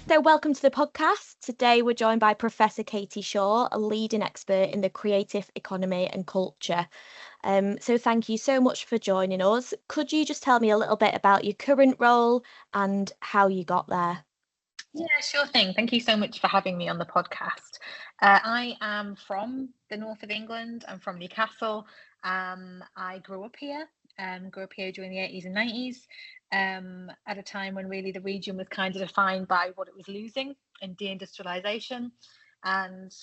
So, welcome to the podcast. Today, we're joined by Professor Katy Shaw, a leading expert in the creative economy and culture. So, thank you so much for joining us. Could you just tell me a little bit about your current role and how you got there? Yeah, sure thing. Thank you so much for having me on the podcast. I am from the north of England. I'm from Newcastle. I grew up here during the 80s and 90s, at a time when really the region was kind of defined by what it was losing in deindustrialization. And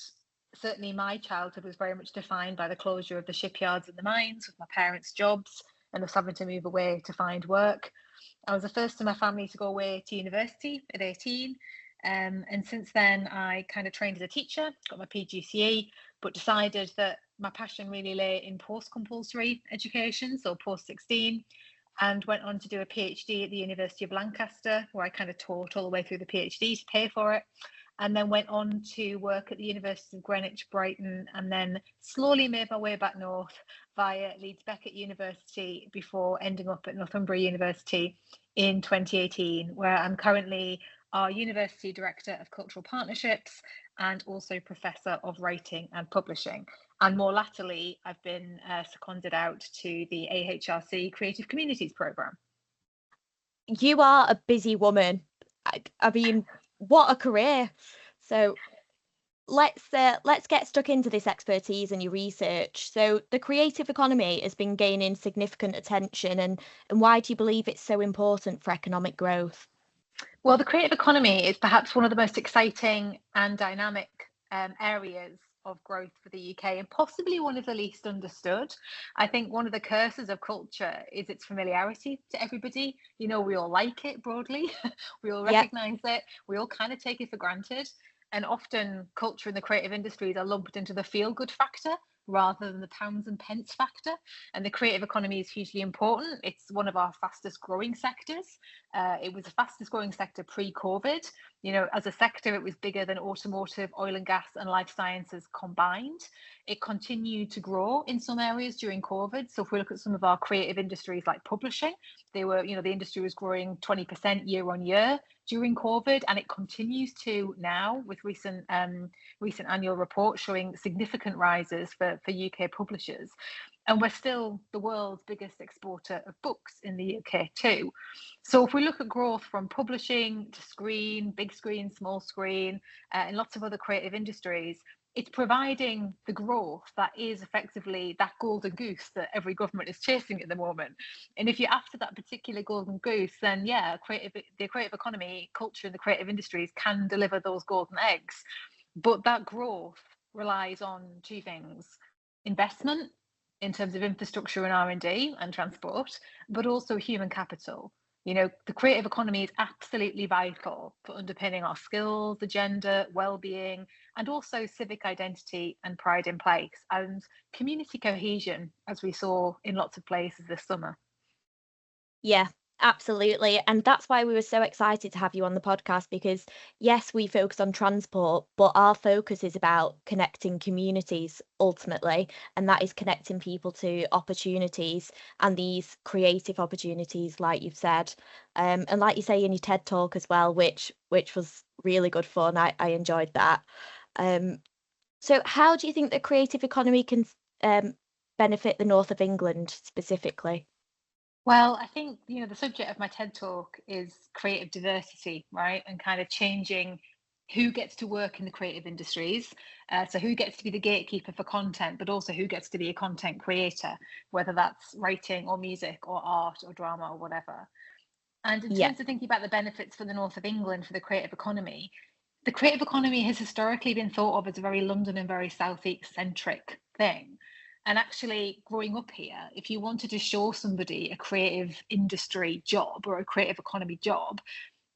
certainly my childhood was very much defined by the closure of the shipyards and the mines with my parents' jobs and us having to move away to find work. I was the first in my family to go away to university at 18. And since then, I kind of trained as a teacher, got my PGCE, but decided that my passion really lay in post-compulsory education, so post-16, and went on to do a PhD at the University of Lancaster, where I kind of taught all the way through the PhD to pay for it. And then went on to work at the University of Greenwich, Brighton, and then slowly made my way back north via Leeds Beckett University before ending up at Northumbria University in 2018, where I'm currently our University Director of Cultural Partnerships and also Professor of Writing and Publishing. And more latterly, I've been seconded out to the AHRC Creative Communities programme. You are a busy woman. I mean, what a career. So, let's get stuck into this expertise and your research. So, the creative economy has been gaining significant attention, and why do you believe it's so important for economic growth? Well, the creative economy is perhaps one of the most exciting and dynamic areas of growth for the UK, and possibly one of the least understood. I think one of the curses of culture is its familiarity to everybody. You know, we all like it broadly, we all Yeah. recognize it, we all kind of take it for granted. And often culture and the creative industries are lumped into the feel good factor rather than the pounds and pence factor. And the creative economy is hugely important. It's one of our fastest growing sectors. It was the fastest growing sector pre-COVID. You know, as a sector, it was bigger than automotive, oil and gas, and life sciences combined. It continued to grow in some areas during COVID. So if we look at some of our creative industries like publishing, the industry was growing 20% year on year during COVID, and it continues to now with recent annual reports showing significant rises for UK publishers. And we're still the world's biggest exporter of books in the UK too. So if we look at growth from publishing to screen, big screen, small screen, and lots of other creative industries, it's providing the growth that is effectively that golden goose that every government is chasing at the moment. And if you're after that particular golden goose, then yeah, the creative economy, culture, and the creative industries can deliver those golden eggs. But that growth relies on two things: investment in terms of infrastructure and R&D and transport, but also human capital. You know, the creative economy is absolutely vital for underpinning our skills, agenda, well-being, and also civic identity and pride in place, and community cohesion, as we saw in lots of places this summer. Yeah, absolutely. And that's why we were so excited to have you on the podcast because, yes, we focus on transport, but our focus is about connecting communities ultimately. And that is connecting people to opportunities and these creative opportunities, like you've said. And like you say in your TED talk as well, which was really good fun. I enjoyed that. Um, so, how do you think the creative economy can benefit the north of England specifically? Well, I think, you know, the subject of my TED talk is creative diversity, right? And kind of changing who gets to work in the creative industries. So who gets to be the gatekeeper for content, but also who gets to be a content creator, whether that's writing or music or art or drama or whatever. And in Yeah. terms of thinking about the benefits for the north of England for the creative economy has historically been thought of as a very London and very southeast centric thing. And actually, growing up here, if you wanted to show somebody a creative industry job or a creative economy job,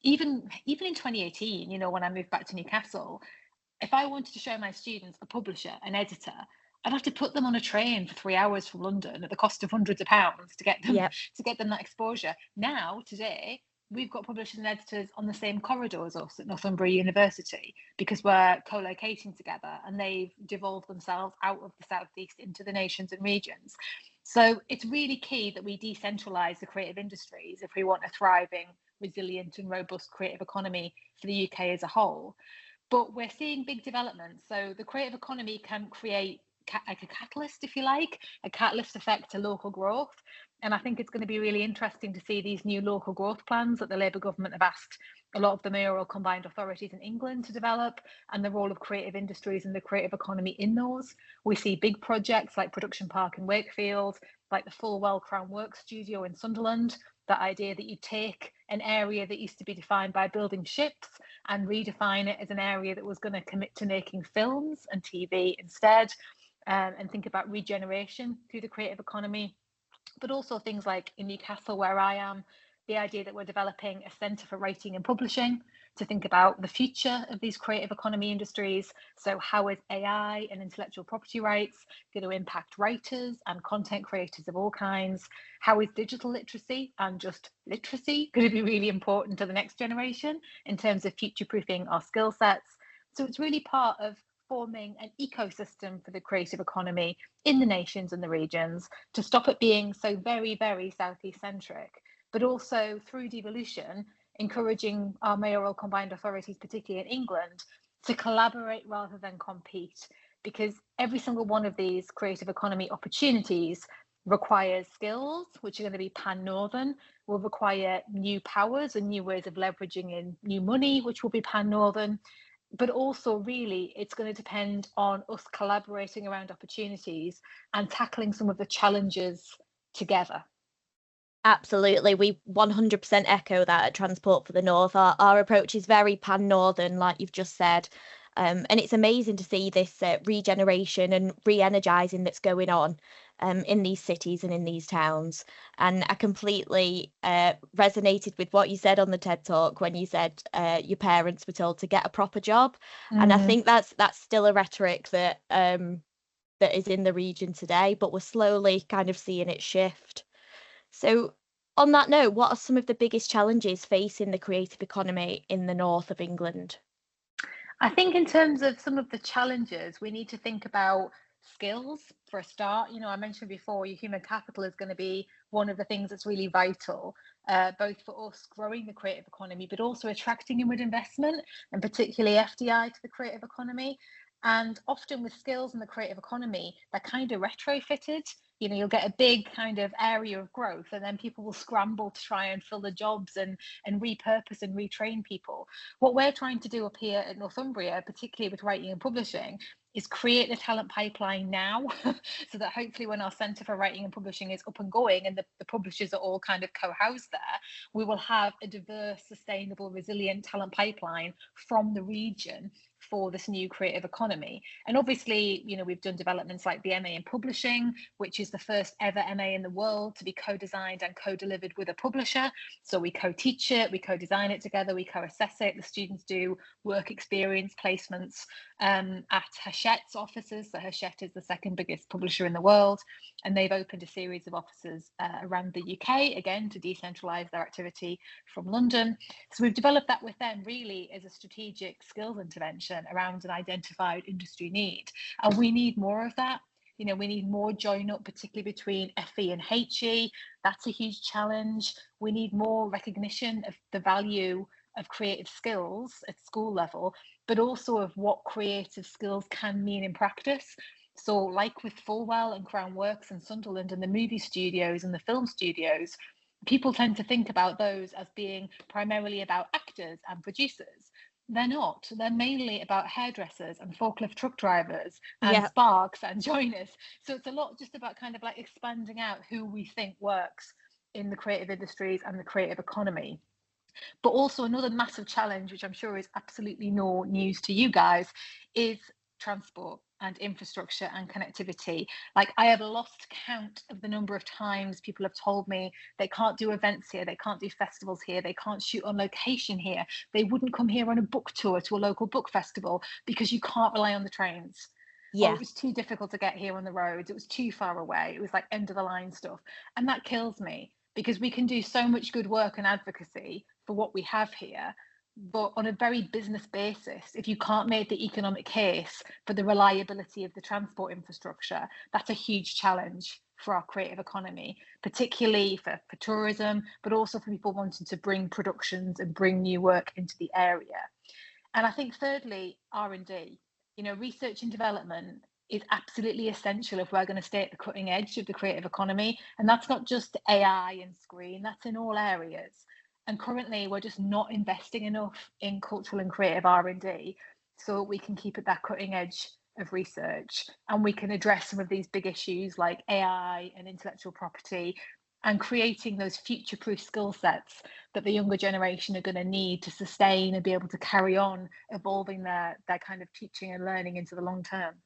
even in 2018, you know, when I moved back to Newcastle, if I wanted to show my students a publisher, an editor, I'd have to put them on a train for 3 hours from London at the cost of hundreds of pounds to get them Yeah. that exposure. Now, today, we've got publishers and editors on the same corridor as us at Northumbria University because we're co-locating together, and they've devolved themselves out of the southeast into the nations and regions. So it's really key that we decentralise the creative industries if we want a thriving, resilient and robust creative economy for the UK as a whole. But we're seeing big developments. So the creative economy can create like a catalyst, if you like, a catalyst effect to local growth. And I think it's going to be really interesting to see these new local growth plans that the Labour government have asked a lot of the mayoral combined authorities in England to develop, and the role of creative industries and the creative economy in those. We see big projects like Production Park in Wakefield, like the Fulwell Crown Works Studio in Sunderland. That idea that you take an area that used to be defined by building ships and redefine it as an area that was going to commit to making films and TV instead, and think about regeneration through the creative economy. But also things like in Newcastle, where I am, the idea that we're developing a centre for writing and publishing to think about the future of these creative economy industries. So how is AI and intellectual property rights going to impact writers and content creators of all kinds? How is digital literacy and just literacy going to be really important to the next generation in terms of future-proofing our skill sets? So it's really part of forming an ecosystem for the creative economy in the nations and the regions to stop it being so very, very Southeast centric, but also through devolution, encouraging our mayoral combined authorities, particularly in England, to collaborate rather than compete, because every single one of these creative economy opportunities requires skills which are going to be pan-northern, will require new powers and new ways of leveraging in new money which will be pan-northern. But also really it's going to depend on us collaborating around opportunities and tackling some of the challenges together. Absolutely, we 100% echo that at Transport for the North. Our approach is very pan-northern, like you've just said, and it's amazing to see this regeneration and re-energising that's going on in these cities and in these towns. And I completely resonated with what you said on the TED Talk when you said your parents were told to get a proper job, and I think that's still a rhetoric that that is in the region today, but we're slowly kind of seeing it shift. So, on that note, what are some of the biggest challenges facing the creative economy in the north of England? I think in terms of some of the challenges, we need to think about skills for a start. I mentioned before, your human capital is going to be one of the things that's really vital, both for us growing the creative economy, but also attracting inward investment and particularly FDI to the creative economy. And often with skills in the creative economy, they're kind of retrofitted. You'll get a big kind of area of growth, and then people will scramble to try and fill the jobs and repurpose and retrain people. What we're trying to do up here at Northumbria, particularly with writing and publishing, is create the talent pipeline now so that hopefully when our Centre for Writing and Publishing is up and going and the publishers are all kind of co-housed there, we will have a diverse, sustainable, resilient talent pipeline from the region for this new creative economy. And obviously, we've done developments like the MA in Publishing, which is the first ever MA in the world to be co-designed and co-delivered with a publisher. So we co-teach it, we co-design it together, we co-assess it. The students do work experience placements at Hachette's offices. So Hachette is the second biggest publisher in the world, and they've opened a series of offices around the UK, again, to decentralise their activity from London. So we've developed that with them really as a strategic skills intervention around an identified industry need. And we need more of that. We need more join up, particularly between FE and HE. That's a huge challenge. We need more recognition of the value of creative skills at school level, but also of what creative skills can mean in practice. So like with Fulwell and Crown Works and Sunderland and the movie studios and the film studios, people tend to think about those as being primarily about actors and producers. They're not. They're mainly about hairdressers and forklift truck drivers and sparks and joiners. So it's a lot just about kind of like expanding out who we think works in the creative industries and the creative economy. But also another massive challenge, which I'm sure is absolutely no news to you guys, is transport and infrastructure and connectivity. Like, I have lost count of the number of times people have told me they can't do events here, they can't do festivals here, they can't shoot on location here, they wouldn't come here on a book tour to a local book festival because you can't rely on the trains. Or it was too difficult to get here on the roads, it was too far away, it was like end of the line stuff. And that kills me, because we can do so much good work and advocacy for what we have here, but on a very business basis, if you can't make the economic case for the reliability of the transport infrastructure, that's a huge challenge for our creative economy, particularly for tourism, but also for people wanting to bring productions and bring new work into the area. And I think thirdly, R&D, research and development is absolutely essential if we're going to stay at the cutting edge of the creative economy. And that's not just AI and screen, that's in all areas. And currently we're just not investing enough in cultural and creative R&D so we can keep at that cutting edge of research, and we can address some of these big issues like AI and intellectual property, and creating those future-proof skill sets that the younger generation are going to need to sustain and be able to carry on evolving their kind of teaching and learning into the long term.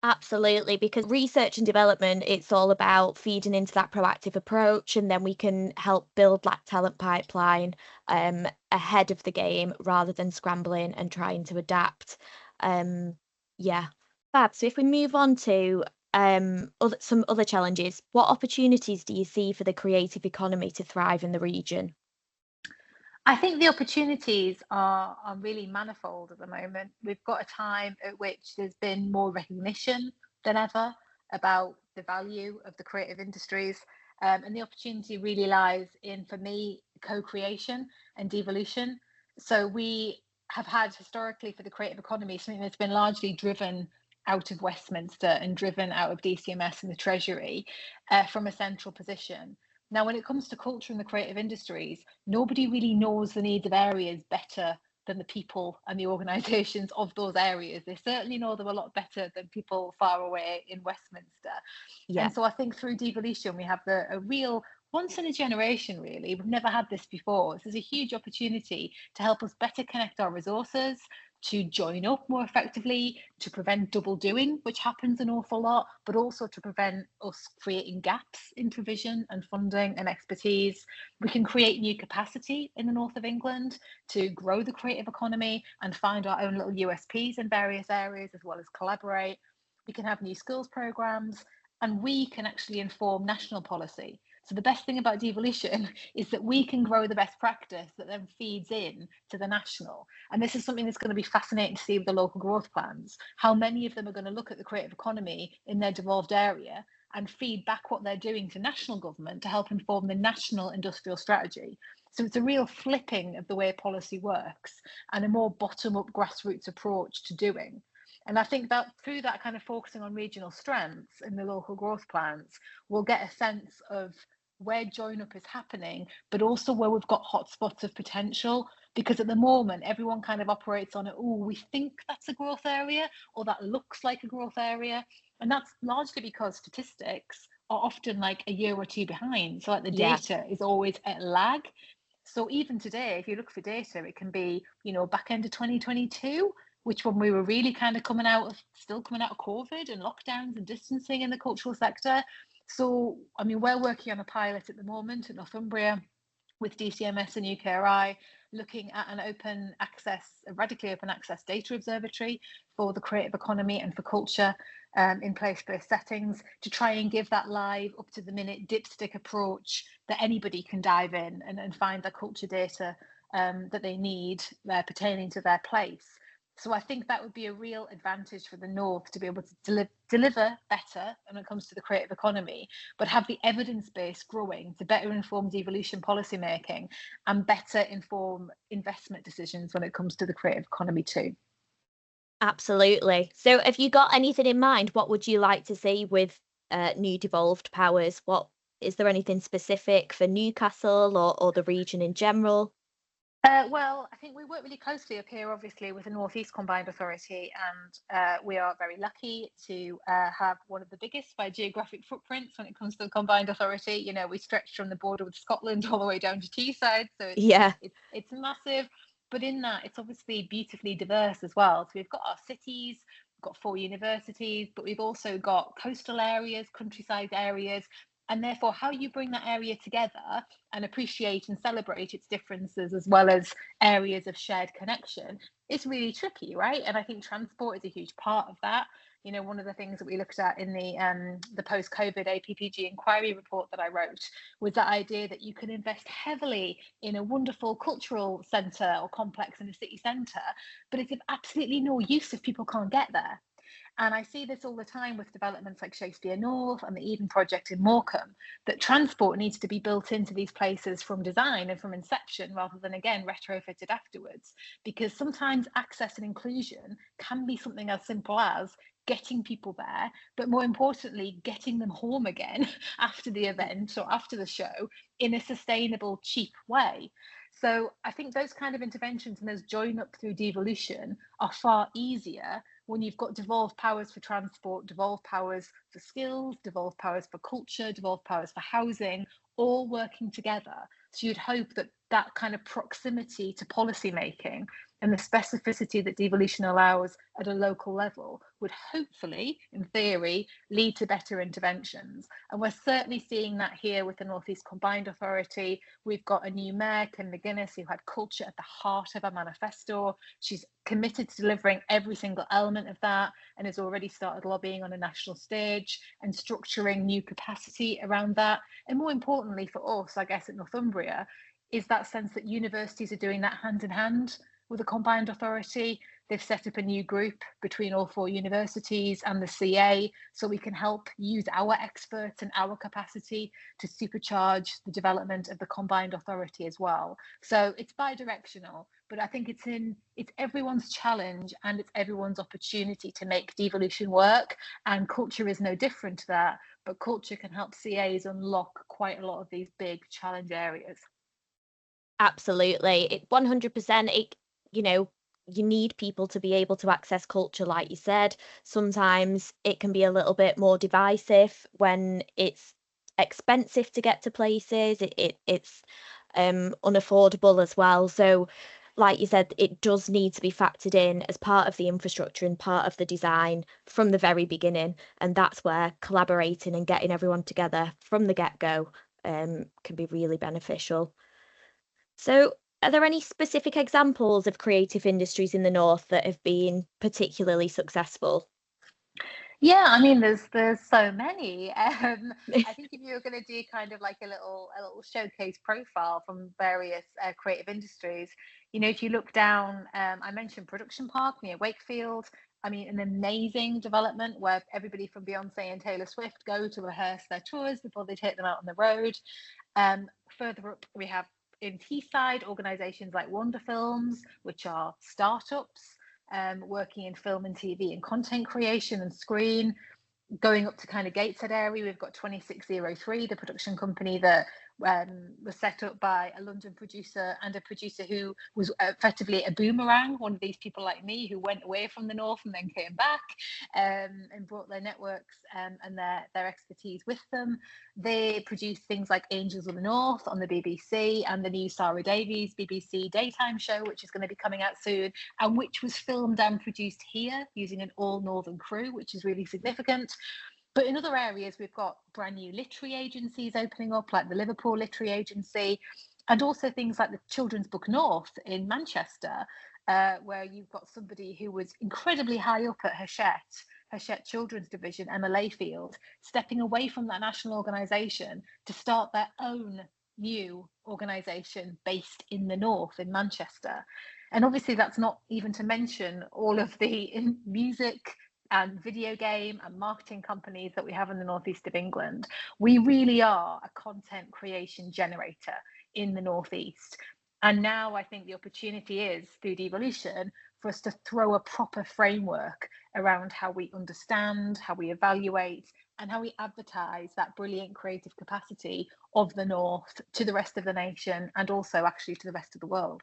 Absolutely, because research and development, it's all about feeding into that proactive approach, and then we can help build that talent pipeline ahead of the game rather than scrambling and trying to adapt. Yeah, fab. So if we move on to some other challenges, what opportunities do you see for the creative economy to thrive in the region? I think the opportunities are really manifold at the moment. We've got a time at which there's been more recognition than ever about the value of the creative industries. And the opportunity really lies in, for me, co-creation and devolution. So we have had historically for the creative economy something that's been largely driven out of Westminster and driven out of DCMS and the Treasury from a central position. Now, when it comes to culture and the creative industries, nobody really knows the needs of areas better than the people and the organisations of those areas. They certainly know them a lot better than people far away in Westminster. Yeah. And so I think through devolution, we have a real once in a generation, really. We've never had this before. This is a huge opportunity to help us better connect our resources, to join up more effectively, to prevent double doing, which happens an awful lot, but also to prevent us creating gaps in provision and funding and expertise. We can create new capacity in the north of England to grow the creative economy and find our own little USPs in various areas, as well as collaborate. We can have new skills programs, and we can actually inform national policy. So the best thing about devolution is that we can grow the best practice that then feeds in to the national. And this is something that's going to be fascinating to see with the local growth plans. How many of them are going to look at the creative economy in their devolved area and feed back what they're doing to national government to help inform the national industrial strategy. So it's a real flipping of the way policy works and a more bottom-up grassroots approach to doing. And I think that through that kind of focusing on regional strengths in the local growth plans, we'll get a sense of where join up is happening, but also where we've got hotspots of potential. Because at the moment, everyone kind of operates on it, oh, we think that's a growth area, or that looks like a growth area. And that's largely because statistics are often like a year or two behind. So like the data is always at lag. So even today, if you look for data, it can be, back end of 2022, which when we were really kind of still coming out of COVID and lockdowns and distancing in the cultural sector. So, I mean, we're working on a pilot at the moment in Northumbria with DCMS and UKRI, looking at a radically open access data observatory for the creative economy and for culture in place-based settings, to try and give that live, up-to-the-minute dipstick approach that anybody can dive in and find the culture data that they need pertaining to their place. So I think that would be a real advantage for the North to be able to deliver better when it comes to the creative economy, but have the evidence base growing to better inform devolution policy making and better inform investment decisions when it comes to the creative economy too. Absolutely. So have you got anything in mind? What would you like to see with new devolved powers? What is there anything specific for Newcastle or the region in general? Well, I think we work really closely up here, obviously, with the North East Combined Authority, and we are very lucky to have one of the biggest by geographic footprints when it comes to the Combined Authority. We stretch from the border with Scotland all the way down to Teesside, so it's massive. But in that, it's obviously beautifully diverse as well. So we've got our cities, we've got 4 universities, but we've also got coastal areas, countryside areas. And therefore, how you bring that area together and appreciate and celebrate its differences, as well as areas of shared connection, is really tricky, right? And I think transport is a huge part of that. One of the things that we looked at in the post-COVID APPG inquiry report that I wrote was that idea that you can invest heavily in a wonderful cultural centre or complex in a city centre, but it's of absolutely no use if people can't get there. And I see this all the time with developments like Shakespeare North and the Eden Project in Morecambe, that transport needs to be built into these places from design and from inception, rather than, again, retrofitted afterwards. Because sometimes access and inclusion can be something as simple as getting people there, but more importantly, getting them home again after the event or after the show in a sustainable, cheap way. So I think those kind of interventions and those join up through devolution are far easier when you've got devolved powers for transport, devolved powers for skills, devolved powers for culture, devolved powers for housing, all working together. So you'd hope that that kind of proximity to policy making and the specificity that devolution allows at a local level would hopefully, in theory, lead to better interventions. And we're certainly seeing that here with the North East Combined Authority. We've got a new mayor, Ken McGuinness, who had culture at the heart of her manifesto. She's committed to delivering every single element of that and has already started lobbying on a national stage and structuring new capacity around that. And more importantly for us, I guess, at Northumbria, is that sense that universities are doing that hand in hand with the Combined Authority. They've set up a new group between all 4 universities and the CA, so we can help use our experts and our capacity to supercharge the development of the Combined Authority as well. So it's bi-directional, but I think it's everyone's challenge and it's everyone's opportunity to make devolution work, and culture is no different to that, but culture can help CAs unlock quite a lot of these big challenge areas. Absolutely. It 100%, you need people to be able to access culture, like you said. Sometimes it can be a little bit more divisive when it's expensive to get to places. It's unaffordable as well. So, like you said, it does need to be factored in as part of the infrastructure and part of the design from the very beginning. And that's where collaborating and getting everyone together from the get-go can be really beneficial. So, are there any specific examples of creative industries in the North that have been particularly successful? Yeah, I mean, there's so many. I think if you were going to do kind of like a little showcase profile from various creative industries, if you look down, I mentioned Production Park near Wakefield. I mean, an amazing development where everybody from Beyonce and Taylor Swift go to rehearse their tours before they take them out on the road. Further up, we have in Teesside organisations like Wonder Films, which are startups working in film and TV and content creation and screen. Going up to kind of Gateshead area, we've got 2603, the production company that was set up by a London producer and a producer who was effectively a boomerang, one of these people like me who went away from the North and then came back and brought their networks and their expertise with them. They produce things like Angels of the North on the BBC and the new Sarah Davies BBC daytime show, which is going to be coming out soon, and which was filmed and produced here using an all-Northern crew, which is really significant. But in other areas, we've got brand new literary agencies opening up, like the Liverpool Literary Agency, and also things like the Children's Book North in Manchester, where you've got somebody who was incredibly high up at Hachette Children's Division, Emma Layfield, stepping away from that national organisation to start their own new organisation based in the North, in Manchester. And obviously that's not even to mention all of the music and video game and marketing companies that we have in the northeast of England. We really are a content creation generator in the northeast. And now I think the opportunity is, through devolution, for us to throw a proper framework around how we understand, how we evaluate, and how we advertise that brilliant creative capacity of the North to the rest of the nation and also actually to the rest of the world.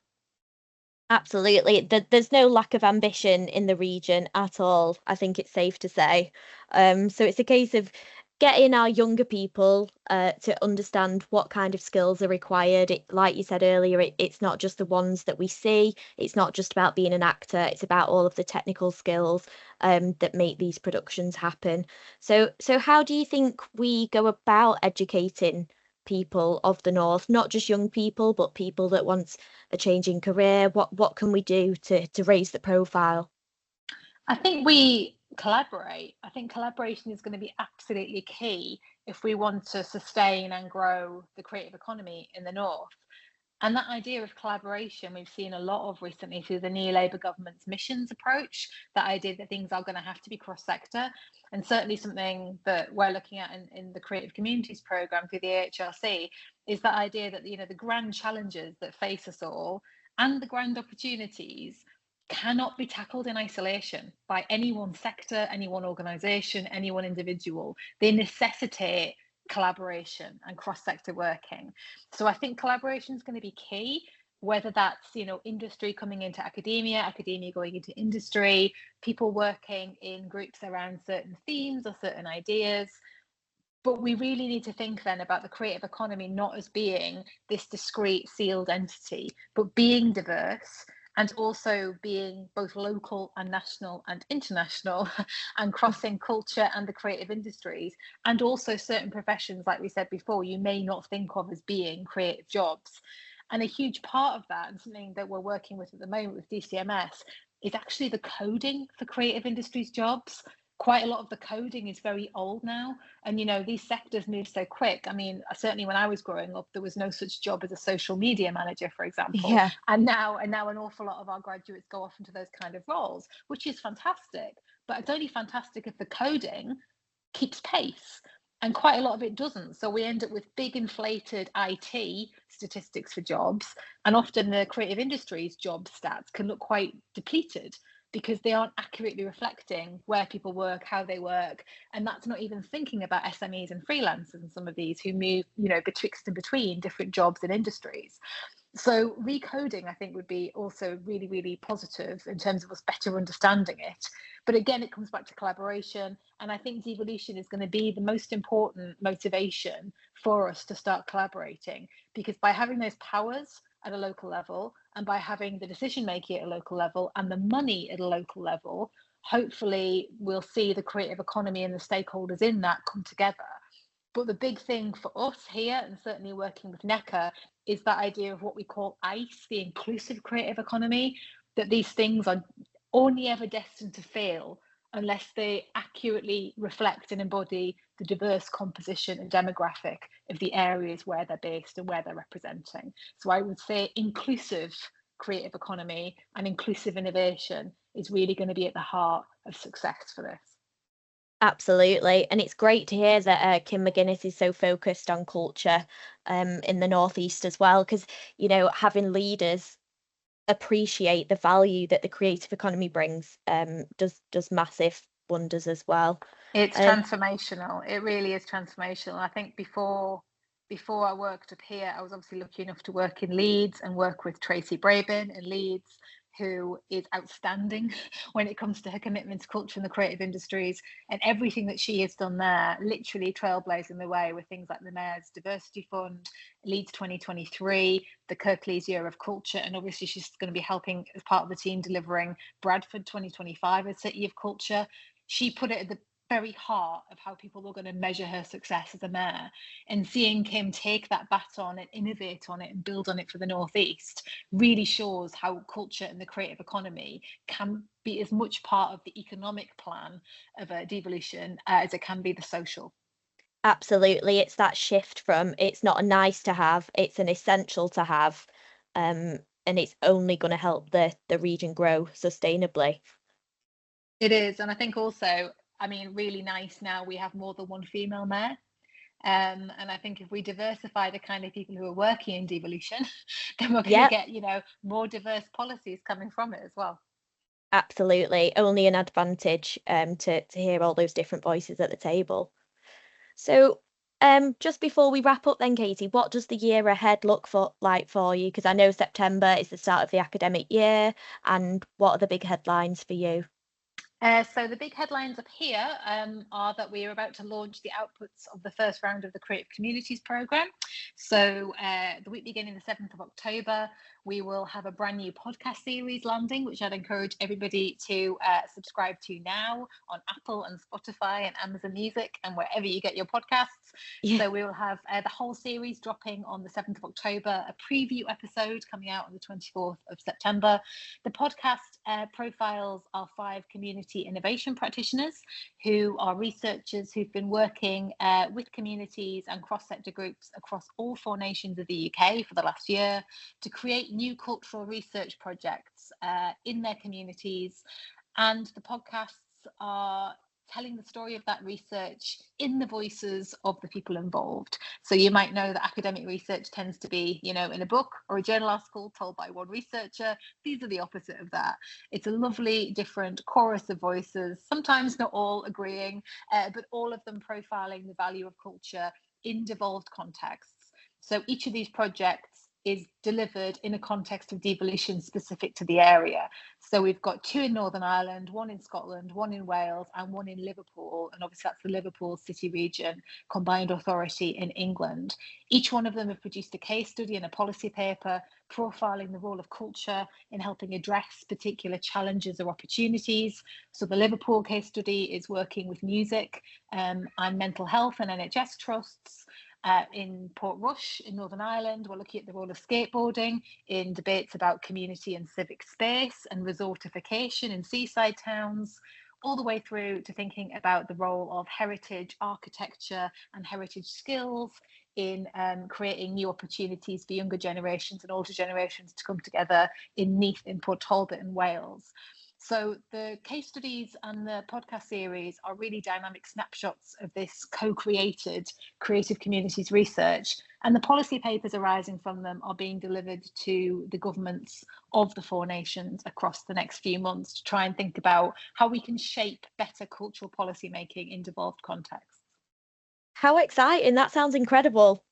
Absolutely. There's no lack of ambition in the region at all, I think it's safe to say. So it's a case of getting our younger people to understand what kind of skills are required. Like you said earlier, it's not just the ones that we see. It's not just about being an actor. It's about all of the technical skills that make these productions happen. So how do you think we go about educating people of the North, not just young people, but people that want a changing career? What can we do to raise the profile? I think we collaborate. I think collaboration is going to be absolutely key if we want to sustain and grow the creative economy in the North. And that idea of collaboration, we've seen a lot of recently through the new Labour government's missions approach, that idea that things are going to have to be cross-sector. And certainly something that we're looking at in the Creative Communities programme through the AHRC is that idea that, you know, the grand challenges that face us all and the grand opportunities cannot be tackled in isolation by any one sector, any one organisation, any one individual. They necessitate collaboration and cross-sector working. So I think collaboration is going to be key, whether that's, you know, industry coming into academia, academia going into industry, people working in groups around certain themes or certain ideas. But we really need to think then about the creative economy not as being this discrete sealed entity, but being diverse and also being both local and national and international and crossing culture and the creative industries, and also certain professions, like we said before, you may not think of as being creative jobs. And a huge part of that, and something that we're working with at the moment with DCMS, is actually the coding for creative industries jobs. Quite a lot of the coding is very old now, and you know, these sectors move so quick. I mean, certainly when I was growing up, there was no such job as a social media manager, for example. Yeah. And now an awful lot of our graduates go off into those kind of roles, which is fantastic. But it's only fantastic if the coding keeps pace, and quite a lot of it doesn't. So we end up with big inflated IT statistics for jobs, and often the creative industries job stats can look quite depleted because they aren't accurately reflecting where people work, how they work. And that's not even thinking about SMEs and freelancers and some of these who move, you know, betwixt and between different jobs and industries. So recoding, I think, would be also really, really positive in terms of us better understanding it. But again, it comes back to collaboration. And I think devolution is going to be the most important motivation for us to start collaborating, because by having those powers at a local level, and by having the decision making at a local level and the money at a local level, hopefully we'll see the creative economy and the stakeholders in that come together. But the big thing for us here, and certainly working with NECA, is that idea of what we call ICE, the inclusive creative economy, that these things are only ever destined to fail unless they accurately reflect and embody the diverse composition and demographic of the areas where they're based and where they're representing. So I would say inclusive creative economy and inclusive innovation is really going to be at the heart of success for this. Absolutely. And it's great to hear that Kim McGuinness is so focused on culture in the Northeast as well, because, you know, having leaders appreciate the value that the creative economy brings does massive wonders as well. It's transformational. It really is transformational. I think before I worked up here, I was obviously lucky enough to work in Leeds and work with Tracy Brabin in Leeds, who is outstanding when it comes to her commitment to culture and the creative industries, and everything that she has done there, literally trailblazing the way with things like the Mayor's Diversity Fund, Leeds 2023, the Kirklees Year of Culture, and obviously she's going to be helping as part of the team delivering Bradford 2025 as City of Culture. She put it at the very heart of how people are going to measure her success as a mayor, and seeing Kim take that baton and innovate on it and build on it for the Northeast really shows how culture and the creative economy can be as much part of the economic plan of a devolution as it can be the social. Absolutely. It's that shift from it's not a nice to have, it's an essential to have, and it's only going to help the region grow sustainably. It is. And I think also, I mean, really nice now we have more than one female mayor. And I think if we diversify the kind of people who are working in devolution, then we're going to get, you know, more diverse policies coming from it as well. Absolutely. Only an advantage to hear all those different voices at the table. So just before we wrap up then, Katy, what does the year ahead look like for you? Because I know September is the start of the academic year, and what are the big headlines for you? So the big headlines up here are that we are about to launch the outputs of the first round of the Creative Communities programme. So the week beginning the 7th of October, we will have a brand new podcast series landing, which I'd encourage everybody to subscribe to now on Apple and Spotify and Amazon Music and wherever you get your podcasts. Yeah. So we will have the whole series dropping on the 7th of October, a preview episode coming out on the 24th of September. The podcast profiles our 5 communities community innovation practitioners who are researchers who've been working with communities and cross-sector groups across all 4 nations of the UK for the last year to create new cultural research projects in their communities. And the podcasts are telling the story of that research in the voices of the people involved. So you might know that academic research tends to be, in a book or a journal article told by one researcher. These are the opposite of that. It's a lovely, different chorus of voices, sometimes not all agreeing, but all of them profiling the value of culture in devolved contexts. So each of these projects is delivered in a context of devolution specific to the area. So we've got 2 in Northern Ireland, 1 in Scotland, 1 in Wales, and 1 in Liverpool. And obviously that's the Liverpool City Region Combined Authority in England. Each one of them have produced a case study and a policy paper profiling the role of culture in helping address particular challenges or opportunities. So the Liverpool case study is working with music and mental health and NHS trusts. In Portrush in Northern Ireland, we're looking at the role of skateboarding in debates about community and civic space and resortification in seaside towns, all the way through to thinking about the role of heritage architecture and heritage skills in creating new opportunities for younger generations and older generations to come together in Neath, in Port Talbot in Wales. So the case studies and the podcast series are really dynamic snapshots of this co-created creative communities research, and the policy papers arising from them are being delivered to the governments of the 4 nations across the next few months to try and think about how we can shape better cultural policy making in devolved contexts. How exciting. That sounds incredible.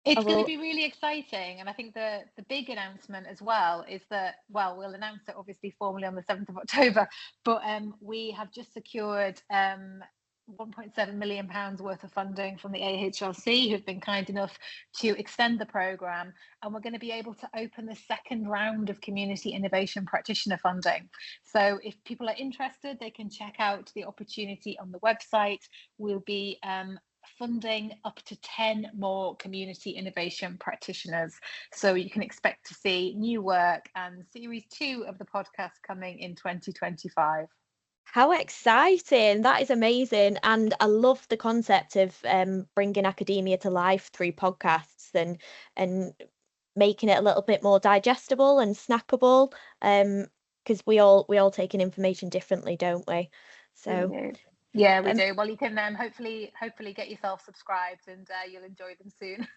It's going to be really exciting. And I think the big announcement as well is that, well, we'll announce it obviously formally on the 7th of October, but we have just secured £1.7 million worth of funding from the AHRC, who've been kind enough to extend the programme. And we're going to be able to open the 2nd round of community innovation practitioner funding. So if people are interested, they can check out the opportunity on the website. We'll be funding up to 10 more community innovation practitioners. So you can expect to see new work and series 2 of the podcast coming in 2025. How exciting. That is amazing. And I love the concept of bringing academia to life through podcasts and making it a little bit more digestible and snackable, because we all take in information differently, don't we? So yeah, we do. Well, you can hopefully get yourself subscribed and you'll enjoy them soon.